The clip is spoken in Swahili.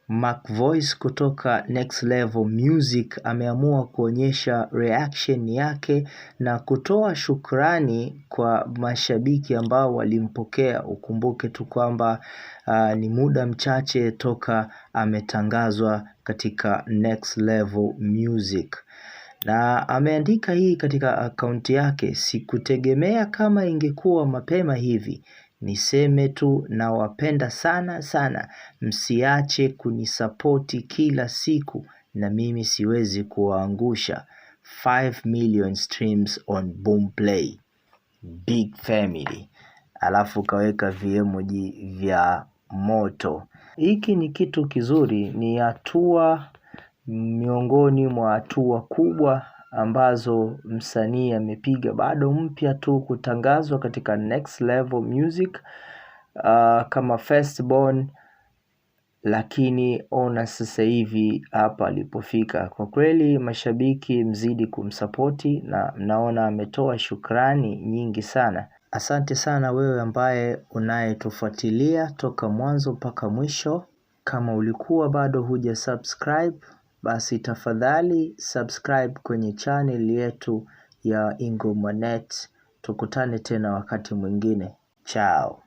Mac Voice kutoka Next Level Music ameamua kuonyesha reaction yake na kutoa shukrani kwa mashabiki ambao walimpokea. Ukumbuke tu kwamba ni muda mchache toka ametangazwa katika Next Level Music. Na ameandika hii katika akaunti yake: sikutegemea kama ingekuwa mapema hivi. Niseme tu nawapenda sana sana. Msiache kunisapoti kila siku na mimi siwezi kuwaangusha. 5 million streams on Boomplay. Big family. Alafu kaweka viemoji vya moto. Hiki ni kitu kizuri, ni hatua miongoni mwa hatua kubwa ambazo msanii amepiga. Bado mpya tu kutangazwa katika Next Level Music kama firstborn, lakini ona sasa hivi hapa alipofika. Kwa kweli mashabiki mzidi kumsapoti na mnaona ametoa shukrani nyingi sana. Asante sana wewe ambaye unayetufuatilia toka mwanzo mpaka mwisho. Kama ulikuwa bado huja subscribe, basi tafadhali subscribe kwenye channel yetu ya Ingo Mwanet. Tukutane tena wakati mwingine. Ciao.